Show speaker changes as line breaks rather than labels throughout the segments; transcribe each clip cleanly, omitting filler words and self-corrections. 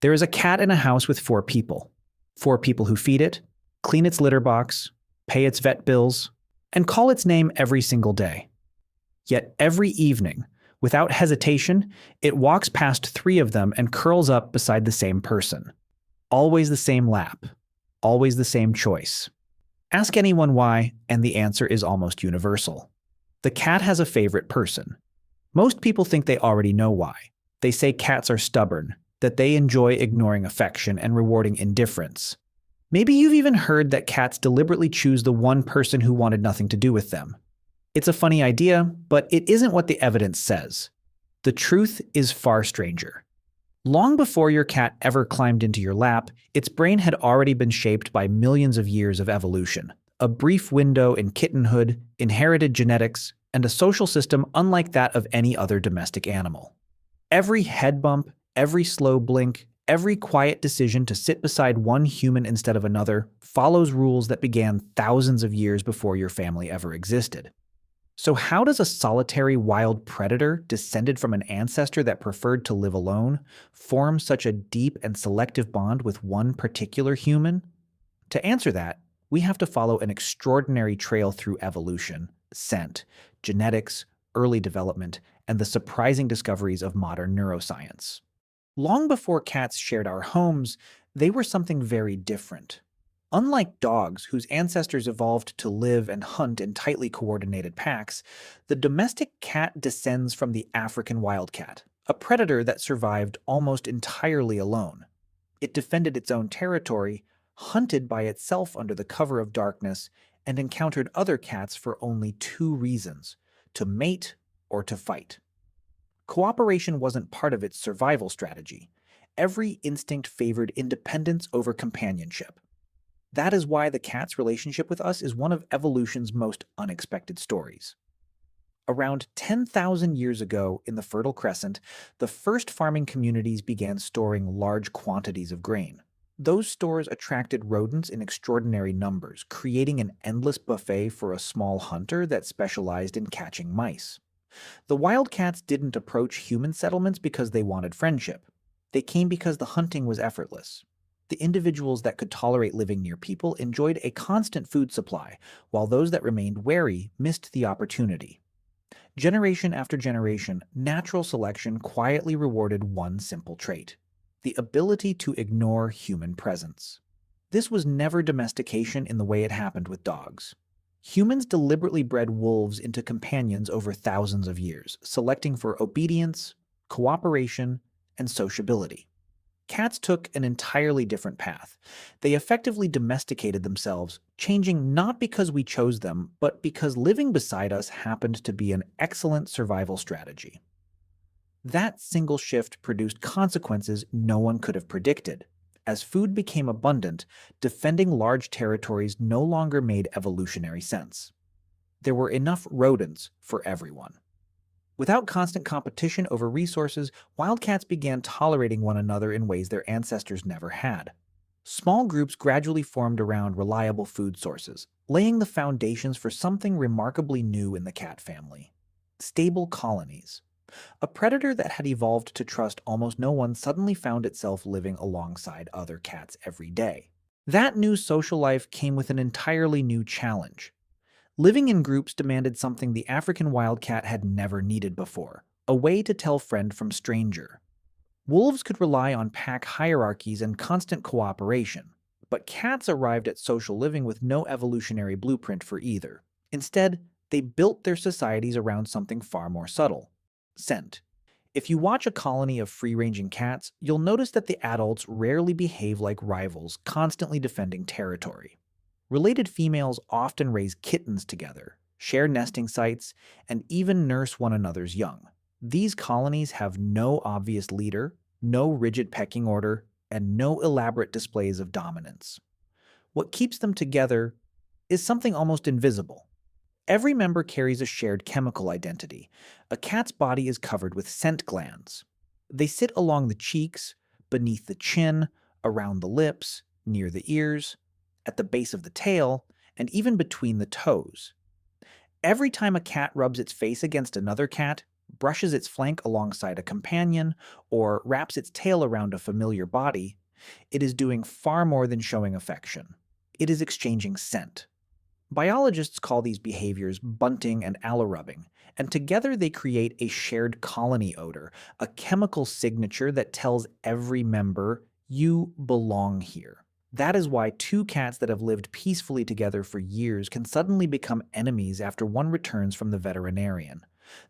There is a cat in a house with four people. Four people who feed it, clean its litter box, pay its vet bills, and call its name every single day. Yet every evening, without hesitation, it walks past three of them and curls up beside the same person. Always the same lap. Always the same choice. Ask anyone why, and the answer is almost universal. The cat has a favorite person. Most people think they already know why. They say cats are stubborn, that they enjoy ignoring affection and rewarding indifference. Maybe you've even heard that cats deliberately choose the one person who wanted nothing to do with them. It's a funny idea, but it isn't what the evidence says. The truth is far stranger. Long before your cat ever climbed into your lap, its brain had already been shaped by millions of years of evolution, a brief window in kittenhood, inherited genetics, and a social system unlike that of any other domestic animal. Every head bump, every slow blink, every quiet decision to sit beside one human instead of another follows rules that began thousands of years before your family ever existed. So how does a solitary wild predator, descended from an ancestor that preferred to live alone, form such a deep and selective bond with one particular human? To answer that, we have to follow an extraordinary trail through evolution, scent, genetics, early development, and the surprising discoveries of modern neuroscience. Long before cats shared our homes, they were something very different. Unlike dogs, whose ancestors evolved to live and hunt in tightly coordinated packs, the domestic cat descends from the African wildcat, a predator that survived almost entirely alone. It defended its own territory, hunted by itself under the cover of darkness, and encountered other cats for only two reasons: to mate or to fight. Cooperation wasn't part of its survival strategy. Every instinct favored independence over companionship. That is why the cat's relationship with us is one of evolution's most unexpected stories. Around 10,000 years ago in the Fertile Crescent, the first farming communities began storing large quantities of grain. Those stores attracted rodents in extraordinary numbers, creating an endless buffet for a small hunter that specialized in catching mice. The wildcats didn't approach human settlements because they wanted friendship. They came because the hunting was effortless. The individuals that could tolerate living near people enjoyed a constant food supply, while those that remained wary missed the opportunity. Generation after generation, natural selection quietly rewarded one simple trait: the ability to ignore human presence. This was never domestication in the way it happened with dogs. Humans deliberately bred wolves into companions over thousands of years, selecting for obedience, cooperation, and sociability. Cats took an entirely different path. They effectively domesticated themselves, changing not because we chose them, but because living beside us happened to be an excellent survival strategy. That single shift produced consequences no one could have predicted. As food became abundant, defending large territories no longer made evolutionary sense. There were enough rodents for everyone. Without constant competition over resources, wildcats began tolerating one another in ways their ancestors never had. Small groups gradually formed around reliable food sources, laying the foundations for something remarkably new in the cat family: stable colonies. A predator that had evolved to trust almost no one suddenly found itself living alongside other cats every day. That new social life came with an entirely new challenge. Living in groups demanded something the African wildcat had never needed before: a way to tell friend from stranger. Wolves could rely on pack hierarchies and constant cooperation, but cats arrived at social living with no evolutionary blueprint for either. Instead, they built their societies around something far more subtle: scent. If you watch a colony of free-ranging cats, you'll notice that the adults rarely behave like rivals, constantly defending territory. Related females often raise kittens together, share nesting sites, and even nurse one another's young. These colonies have no obvious leader, no rigid pecking order, and no elaborate displays of dominance. What keeps them together is something almost invisible. Every member carries a shared chemical identity. A cat's body is covered with scent glands. They sit along the cheeks, beneath the chin, around the lips, near the ears, at the base of the tail, and even between the toes. Every time a cat rubs its face against another cat, brushes its flank alongside a companion, or wraps its tail around a familiar body, it is doing far more than showing affection. It is exchanging scent. Biologists call these behaviors bunting and allorubbing, and together they create a shared colony odor, a chemical signature that tells every member, you belong here. That is why two cats that have lived peacefully together for years can suddenly become enemies after one returns from the veterinarian.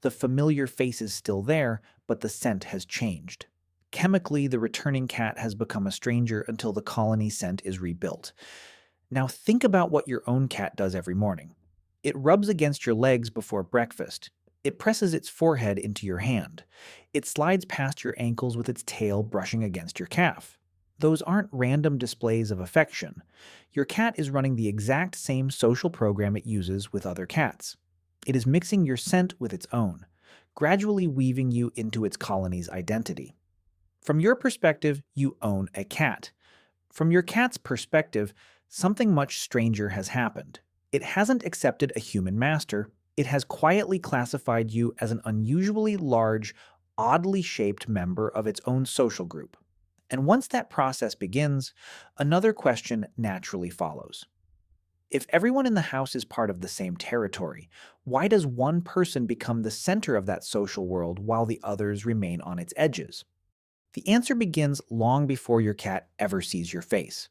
The familiar face is still there, but the scent has changed. Chemically, the returning cat has become a stranger until the colony scent is rebuilt. Now think about what your own cat does every morning. It rubs against your legs before breakfast. It presses its forehead into your hand. It slides past your ankles with its tail brushing against your calf. Those aren't random displays of affection. Your cat is running the exact same social program it uses with other cats. It is mixing your scent with its own, gradually weaving you into its colony's identity. From your perspective, you own a cat. From your cat's perspective, something much stranger has happened. It hasn't accepted a human master. It has quietly classified you as an unusually large, oddly shaped member of its own social group. And once that process begins, another question naturally follows. If everyone in the house is part of the same territory, why does one person become the center of that social world while the others remain on its edges? The answer begins long before your cat ever sees your face.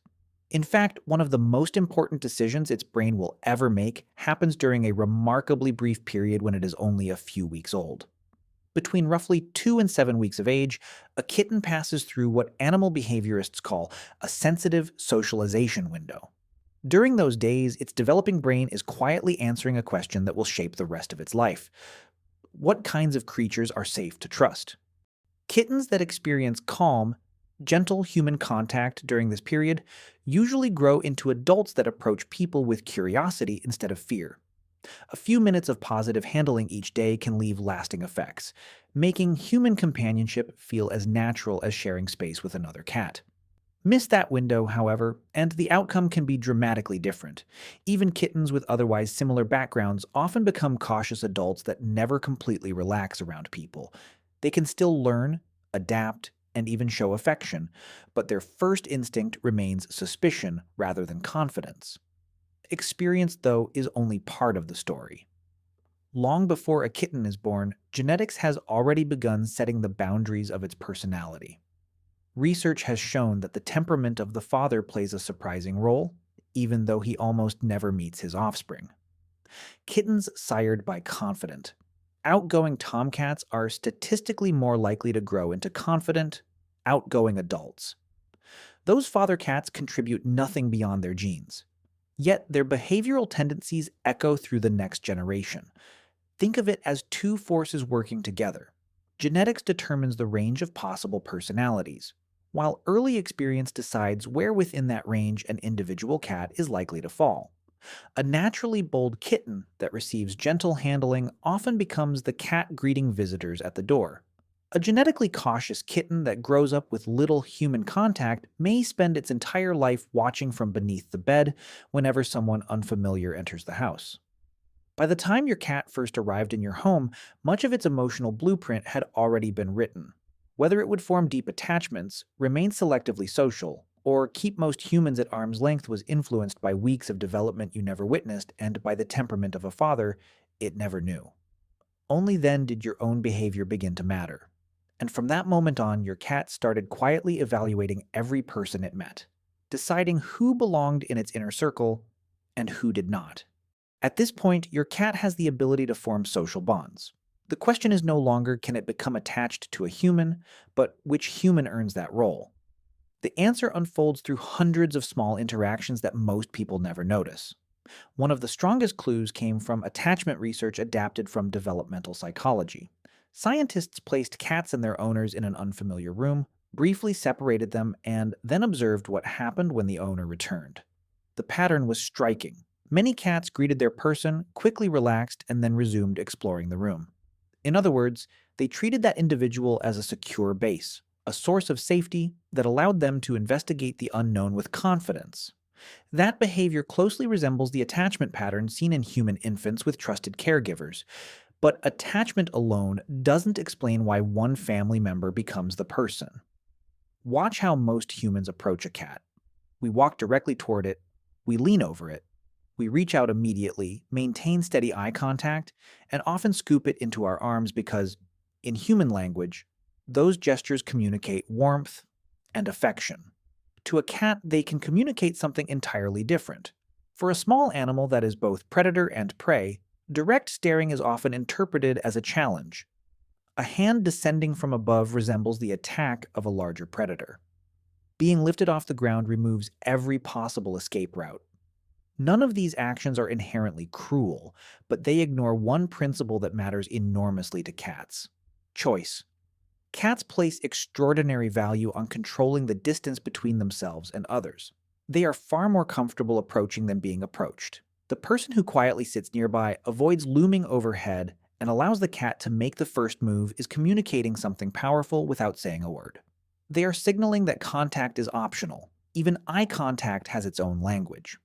In fact, one of the most important decisions its brain will ever make happens during a remarkably brief period when it is only a few weeks old. Between roughly 2 and 7 weeks of age, a kitten passes through what animal behaviorists call a sensitive socialization window. During those days, its developing brain is quietly answering a question that will shape the rest of its life. What kinds of creatures are safe to trust? Kittens that experience calm, gentle human contact during this period usually grow into adults that approach people with curiosity instead of fear. A few minutes of positive handling each day can leave lasting effects, making human companionship feel as natural as sharing space with another cat. Miss that window, however, and the outcome can be dramatically different. Even kittens with otherwise similar backgrounds often become cautious adults that never completely relax around people. They can still learn, adapt, and even show affection, but their first instinct remains suspicion rather than confidence. Experience, though, is only part of the story. Long before a kitten is born, genetics has already begun setting the boundaries of its personality. Research has shown that the temperament of the father plays a surprising role, even though he almost never meets his offspring. Kittens sired by confident, outgoing tomcats are statistically more likely to grow into confident, outgoing adults. Those father cats contribute nothing beyond their genes. Yet their behavioral tendencies echo through the next generation. Think of it as two forces working together. Genetics determines the range of possible personalities, while early experience decides where within that range an individual cat is likely to fall. A naturally bold kitten that receives gentle handling often becomes the cat greeting visitors at the door. A genetically cautious kitten that grows up with little human contact may spend its entire life watching from beneath the bed whenever someone unfamiliar enters the house. By the time your cat first arrived in your home, much of its emotional blueprint had already been written. Whether it would form deep attachments, remain selectively social, or keep most humans at arm's length was influenced by weeks of development you never witnessed and by the temperament of a father it never knew. Only then did your own behavior begin to matter. And from that moment on, your cat started quietly evaluating every person it met, deciding who belonged in its inner circle and who did not. At this point, your cat has the ability to form social bonds. The question is no longer can it become attached to a human, but which human earns that role. The answer unfolds through hundreds of small interactions that most people never notice. One of the strongest clues came from attachment research adapted from developmental psychology. Scientists placed cats and their owners in an unfamiliar room, briefly separated them, and then observed what happened when the owner returned. The pattern was striking. Many cats greeted their person, quickly relaxed, and then resumed exploring the room. In other words, they treated that individual as a secure base, a source of safety that allowed them to investigate the unknown with confidence. That behavior closely resembles the attachment pattern seen in human infants with trusted caregivers, But attachment alone doesn't explain why one family member becomes the person. Watch how most humans approach a cat. We walk directly toward it, we lean over it, we reach out immediately, maintain steady eye contact, and often scoop it into our arms because, in human language, those gestures communicate warmth and affection. To a cat, they can communicate something entirely different. For a small animal that is both predator and prey, direct staring is often interpreted as a challenge. A hand descending from above resembles the attack of a larger predator. Being lifted off the ground removes every possible escape route. None of these actions are inherently cruel, but they ignore one principle that matters enormously to cats: choice. Cats place extraordinary value on controlling the distance between themselves and others. They are far more comfortable approaching than being approached. The person who quietly sits nearby avoids looming overhead and allows the cat to make the first move is communicating something powerful without saying a word. They are signaling that contact is optional. Even eye contact has its own language.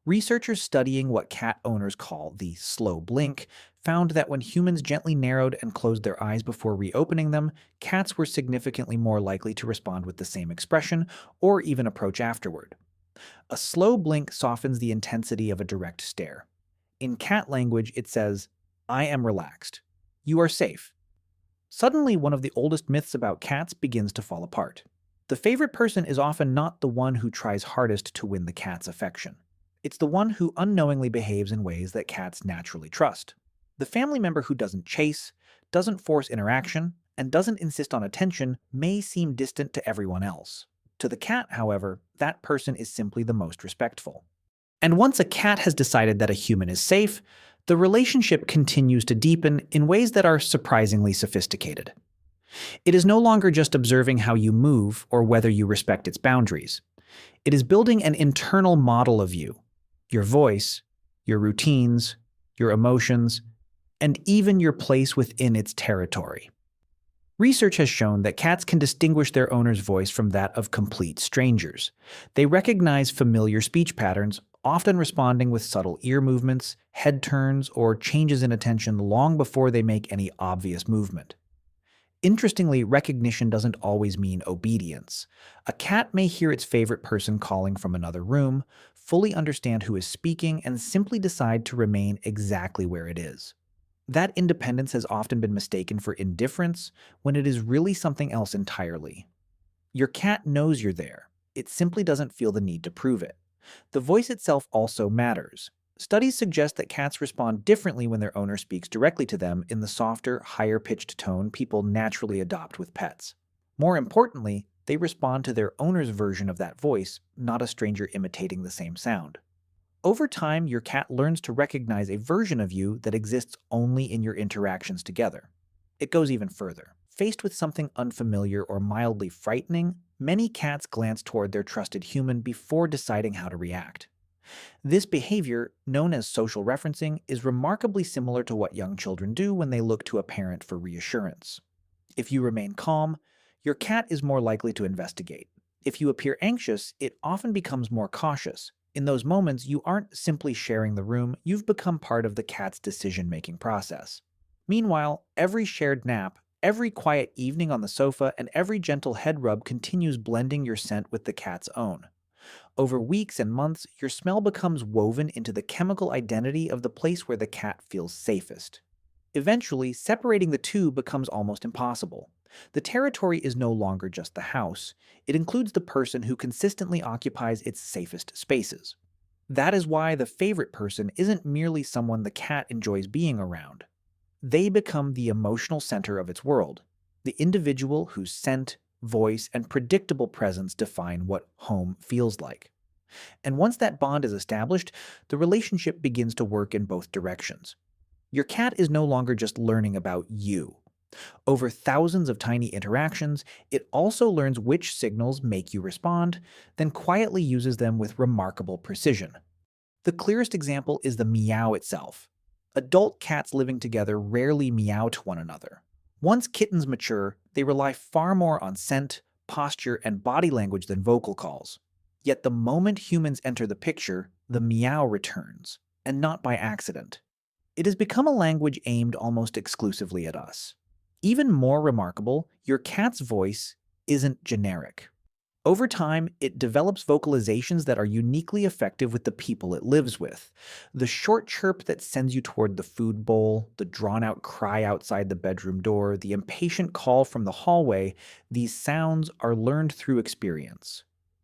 Researchers studying what cat owners call the slow blink found that when humans gently narrowed and closed their eyes before reopening them, cats were significantly more likely to respond with the same expression or even approach afterward. A slow blink softens the intensity of a direct stare. In cat language, it says, "I am relaxed. You are safe." Suddenly, one of the oldest myths about cats begins to fall apart. The favorite person is often not the one who tries hardest to win the cat's affection. It's the one who unknowingly behaves in ways that cats naturally trust. The family member who doesn't chase, doesn't force interaction, and doesn't insist on attention may seem distant to everyone else. To the cat, however, that person is simply the most respectful. And once a cat has decided that a human is safe, the relationship continues to deepen in ways that are surprisingly sophisticated. It is no longer just observing how you move or whether you respect its boundaries. It is building an internal model of you, your voice, your routines, your emotions, and even your place within its territory. Research has shown that cats can distinguish their owner's voice from that of complete strangers. They recognize familiar speech patterns, often responding with subtle ear movements, head turns, or changes in attention long before they make any obvious movement. Interestingly, recognition doesn't always mean obedience. A cat may hear its favorite person calling from another room, fully understand who is speaking, and simply decide to remain exactly where it is. That independence has often been mistaken for indifference when it is really something else entirely. Your cat knows you're there. It simply doesn't feel the need to prove it. The voice itself also matters. Studies suggest that cats respond differently when their owner speaks directly to them in the softer, higher-pitched tone people naturally adopt with pets. More importantly, they respond to their owner's version of that voice, not a stranger imitating the same sound. Over time, your cat learns to recognize a version of you that exists only in your interactions together. It goes even further. Faced with something unfamiliar or mildly frightening, many cats glance toward their trusted human before deciding how to react. This behavior, known as social referencing, is remarkably similar to what young children do when they look to a parent for reassurance. If you remain calm, your cat is more likely to investigate. If you appear anxious, it often becomes more cautious. In those moments, you aren't simply sharing the room, you've become part of the cat's decision-making process. Meanwhile, every shared nap, every quiet evening on the sofa, and every gentle head rub continues blending your scent with the cat's own. Over weeks and months, your smell becomes woven into the chemical identity of the place where the cat feels safest. Eventually, separating the two becomes almost impossible. The territory is no longer just the house. It includes the person who consistently occupies its safest spaces. That is why the favorite person isn't merely someone the cat enjoys being around. They become the emotional center of its world, the individual whose scent, voice, and predictable presence define what home feels like. And once that bond is established, the relationship begins to work in both directions. Your cat is no longer just learning about you. Over thousands of tiny interactions, it also learns which signals make you respond, then quietly uses them with remarkable precision. The clearest example is the meow itself. Adult cats living together rarely meow to one another. Once kittens mature, they rely far more on scent, posture, and body language than vocal calls. Yet the moment humans enter the picture, the meow returns, and not by accident. It has become a language aimed almost exclusively at us. Even more remarkable, your cat's voice isn't generic. Over time, it develops vocalizations that are uniquely effective with the people it lives with. The short chirp that sends you toward the food bowl, the drawn out cry outside the bedroom door, the impatient call from the hallway, these sounds are learned through experience.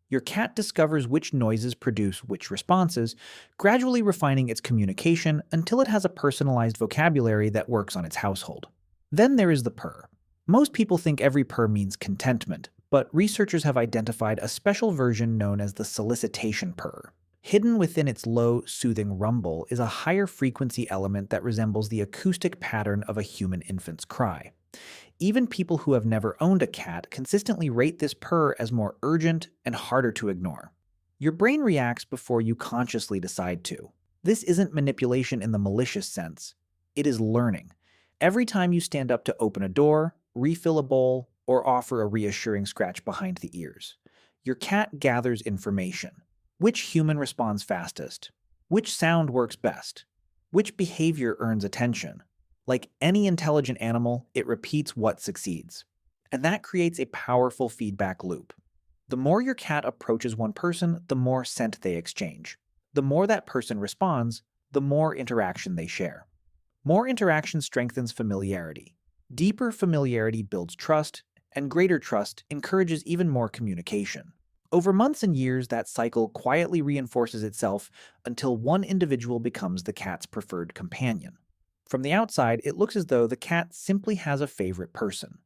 Your cat discovers which noises produce which responses, gradually refining its communication until it has a personalized vocabulary that works on its household. Then there is the purr. Most people think every purr means contentment, but researchers have identified a special version known as the solicitation purr. Hidden within its low, soothing rumble is a higher frequency element that resembles the acoustic pattern of a human infant's cry. Even people who have never owned a cat consistently rate this purr as more urgent and harder to ignore. Your brain reacts before you consciously decide to. This isn't manipulation in the malicious sense. It is learning. Every time you stand up to open a door, refill a bowl, or offer a reassuring scratch behind the ears, your cat gathers information. Which human responds fastest? Which sound works best? Which behavior earns attention? Like any intelligent animal, it repeats what succeeds. And that creates a powerful feedback loop. The more your cat approaches one person, the more scent they exchange. The more that person responds, the more interaction they share. More interaction strengthens familiarity. Deeper familiarity builds trust, and greater trust encourages even more communication. Over months and years, that cycle quietly reinforces itself until one individual becomes the cat's preferred companion. From the outside, it looks as though the cat simply has a favorite person.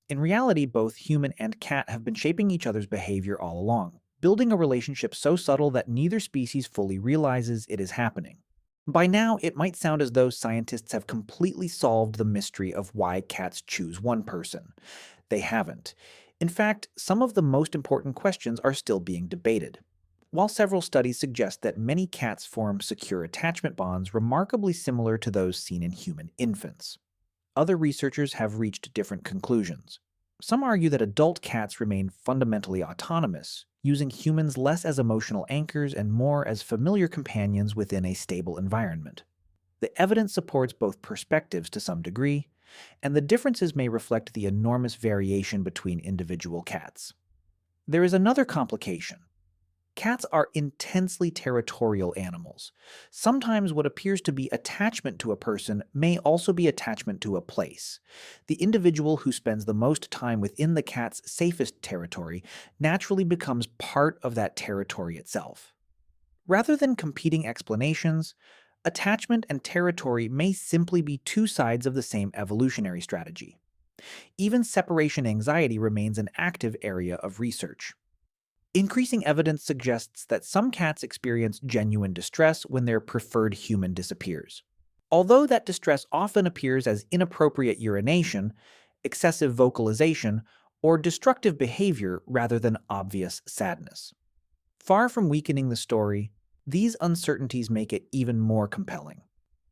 In reality, both human and cat have been shaping each other's behavior all along, building a relationship so subtle that neither species fully realizes it is happening. By now, it might sound as though scientists have completely solved the mystery of why cats choose one person. They haven't. In fact, some of the most important questions are still being debated. While several studies suggest that many cats form secure attachment bonds remarkably similar to those seen in human infants, other researchers have reached different conclusions. Some argue that adult cats remain fundamentally autonomous, using humans less as emotional anchors and more as familiar companions within a stable environment. The evidence supports both perspectives to some degree, and the differences may reflect the enormous variation between individual cats. There is another complication. Cats are intensely territorial animals. Sometimes what appears to be attachment to a person may also be attachment to a place. The individual who spends the most time within the cat's safest territory naturally becomes part of that territory itself. Rather than competing explanations, attachment and territory may simply be two sides of the same evolutionary strategy. Even separation anxiety remains an active area of research. Increasing evidence suggests that some cats experience genuine distress when their preferred human disappears. Although that distress often appears as inappropriate urination, excessive vocalization, or destructive behavior rather than obvious sadness. Far from weakening the story, these uncertainties make it even more compelling.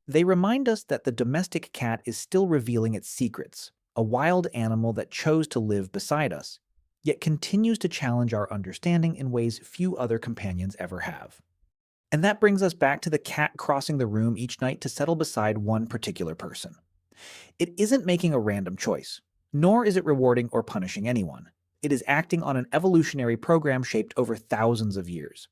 They remind us that the domestic cat is still revealing its secrets, a wild animal that chose to live beside us, yet continues to challenge our understanding in ways few other companions ever have. And that brings us back to the cat crossing the room each night to settle beside one particular person. It isn't making a random choice, nor is it rewarding or punishing anyone. It is acting on an evolutionary program shaped over thousands of years.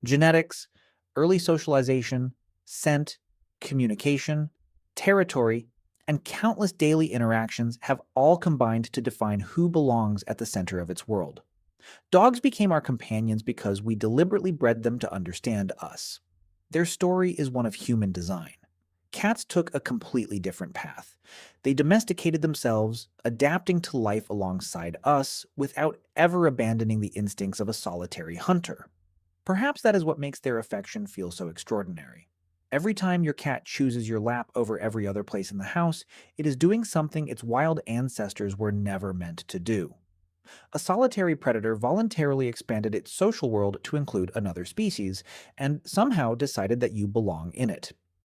Genetics, early socialization, scent, communication, territory, and countless daily interactions have all combined to define who belongs at the center of its world. Dogs became our companions because we deliberately bred them to understand us. Their story is one of human design. Cats took a completely different path. They domesticated themselves, adapting to life alongside us without ever abandoning the instincts of a solitary hunter. Perhaps that is what makes their affection feel so extraordinary. Every time your cat chooses your lap over every other place in the house, it is doing something its wild ancestors were never meant to do. A solitary predator voluntarily expanded its social world to include another species, and somehow decided that you belong in it.